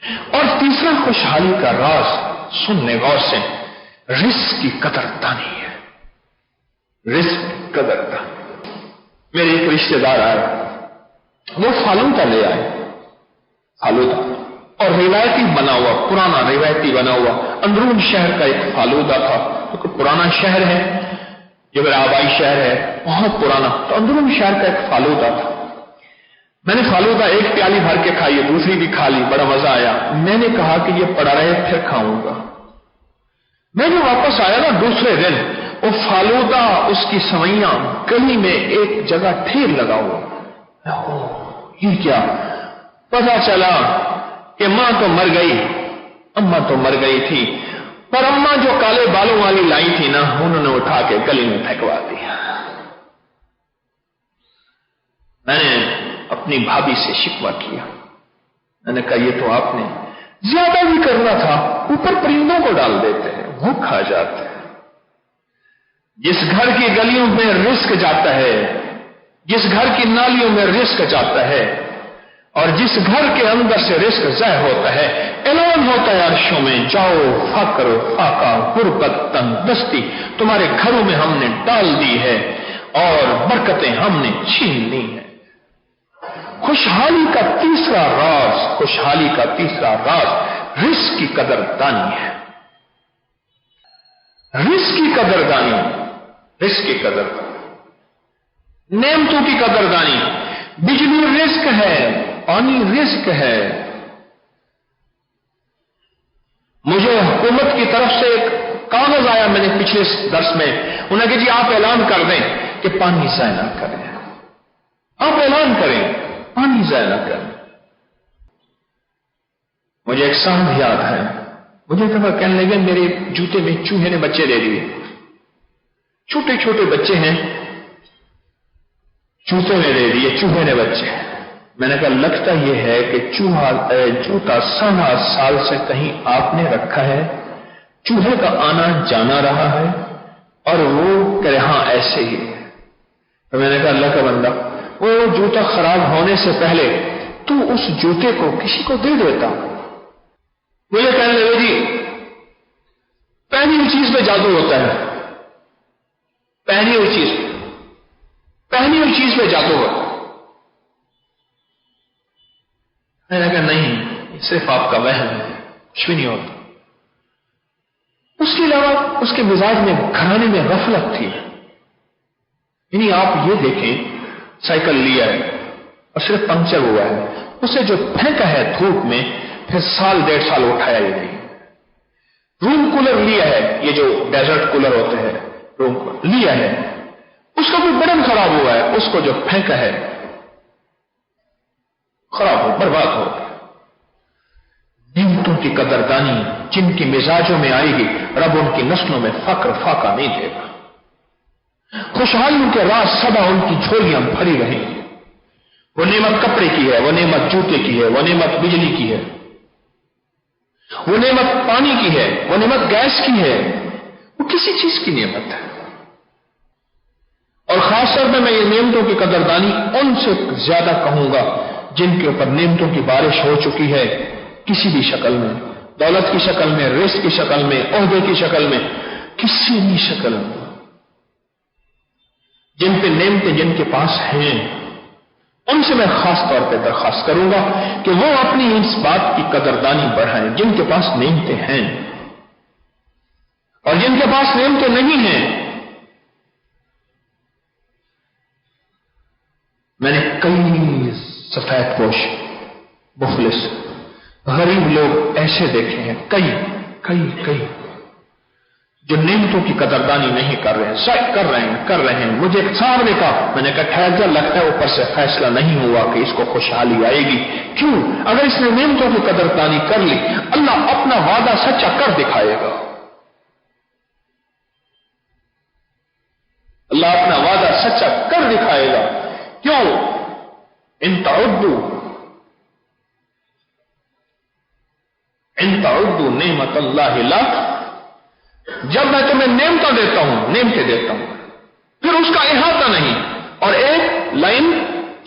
اور تیسرا خوشحالی کا راز سننے غور سے رزق کی قدردانی ہے. رزق کی قدردانی. میرے ایک رشتے دار آئے, وہ فالودہ لے آئے, فالودہ, اور روایتی بنا ہوا, پرانا روایتی بنا ہوا اندرون شہر کا ایک فالودہ تھا, کیونکہ پرانا شہر ہے, جو میرا آبائی شہر ہے بہت پرانا, تو اندرون شہر کا ایک فالودہ تھا. میں نے فالودہ ایک پیالی بھر کے کھائی, دوسری بھی کھا لی, بڑا مزہ آیا. میں نے کہا کہ یہ پڑا رہے پھر کھاؤں گا. میں جو واپس آیا نا دوسرے دن, وہ فالودہ اس کی سوئیاں گلی میں ایک جگہ ڈھیر لگا ہوا. یہ کیا؟ پتا چلا کہ ماں تو مر گئی, اماں تو مر گئی تھی, پر اماں جو کالے بالوں والی لائی تھی نا, انہوں نے اٹھا کے گلی میں پھینکوا دیا. میں نے اپنی بھابھی سے شکوہ کیا. میں نے کہا یہ تو آپ نے زیادہ بھی کرنا تھا, اوپر پرندوں کو ڈال دیتے ہیں, وہ کھا جاتے ہیں. جس گھر کی گلیوں میں رزق جاتا ہے, جس گھر کی نالیوں میں رزق جاتا ہے, اور جس گھر کے اندر سے رزق ضائع ہوتا ہے, اعلان ہوتا ہے عرشوں میں, جاؤ فقر فاقہ غربت تنگ دستی تمہارے گھروں میں ہم نے ڈال دی ہے اور برکتیں ہم نے چھین لی ہیں. خوشحالی کا تیسرا راز رزق کی قدردانی ہے. رزق کی قدردانی, نعمتوں کی قدردانی. بجلی رزق ہے, پانی رزق ہے. مجھے حکومت کی طرف سے ایک کاغذ آیا, میں نے پچھلے درس میں, انہوں نے کہا جی آپ اعلان کر دیں کہ پانی ضائع نہ کریں, آپ اعلان کریں پانی ضائع نہ کریں. مجھے ایک صاحب یاد ہے, مجھے کہنے لگے میرے جوتے میں چوہے نے بچے دے دیے. چھوٹے چھوٹے بچے ہیں, جوتے میں دے دیے چوہے نے بچے. میں نے کہا لگتا یہ ہے کہ جوتا 7.5 سال سے کہیں آپ نے رکھا ہے, چوہے کا آنا جانا رہا ہے, اور وہ کہ ہاں ایسے ہی ہے. تو میں نے کہا اللہ کا بندہ, وہ جوتا خراب ہونے سے پہلے تو اس جوتے کو کسی کو دے دیتا. مجھے کہنے لگے جی پہنی ہوئی چیز پہ جادو ہوتا ہے, پہنی ہوئی چیز پہ جادو ہوتا ہے. میں نے کہا نہیں, صرف آپ کا وہم ہے, کچھ بھی نہیں ہوتا. اس کے علاوہ اس کے مزاج میں گھرانے میں غفلت تھی. یعنی آپ یہ دیکھیں, سائیکل لیا ہے اور صرف پنکچر ہوا ہے, اسے جو پھینکا ہے دھوپ میں, پھر 1.5 سال اٹھایا ہی نہیں. روم کولر لیا ہے, یہ جو ڈیزرٹ کولر ہوتے ہیں, روم کولر لیا ہے, اس کا کوئی بٹن خراب ہوا ہے, اس کو جو پھینکا ہے خراب ہو, برباد ہو. نعمتوں کی قدردانی جن کی مزاجوں میں آئے گی, رب ان کی نسلوں میں فقر فاقہ نہیں دے گا. خوشحالیوں کے راز سدا ان کی جھولیاں بھری رہیں گی. وہ نعمت کپڑے کی ہے, وہ نعمت جوتے کی ہے, وہ نعمت بجلی کی ہے, وہ نعمت پانی کی ہے, وہ نعمت گیس کی ہے, وہ کسی چیز کی نعمت ہے. اور خاص طور پہ میں یہ نعمتوں کی قدردانی ان سے زیادہ کہوں گا جن کے اوپر نعمتوں کی بارش ہو چکی ہے, کسی بھی شکل میں, دولت کی شکل میں, رزق کی شکل میں, عہدے کی شکل میں, کسی بھی شکل میں. جن پہ نعمتیں جن کے پاس ہیں, ان سے میں خاص طور پہ درخواست کروں گا کہ وہ اپنی اس بات کی قدردانی بڑھائیں جن کے پاس نعمتیں ہیں. اور جن کے پاس نعمتیں نہیں ہیں, میں نے کئی سفید پوش, مفلس, غریب لوگ ایسے دیکھے ہیں, کئی جو نعمتوں کی قدردانی نہیں کر رہے ہیں, شک کر رہے ہیں. مجھے ایک صاحب نے کہا, میں نے کہا ٹھہر جا, لگتا ہے اوپر سے فیصلہ نہیں ہوا کہ اس کو خوشحالی آئے گی. کیوں؟ اگر اس نے نعمتوں کی قدردانی کر لی, اللہ اپنا وعدہ سچا کر دکھائے گا. اللہ اپنا وعدہ سچا کر دکھائے گا. کیوں؟ ان تعدوا نعمت اللہ لا, جب میں تمہیں نعمتیں دیتا ہوں, پھر اس کا احاطہ نہیں, اور ایک لائن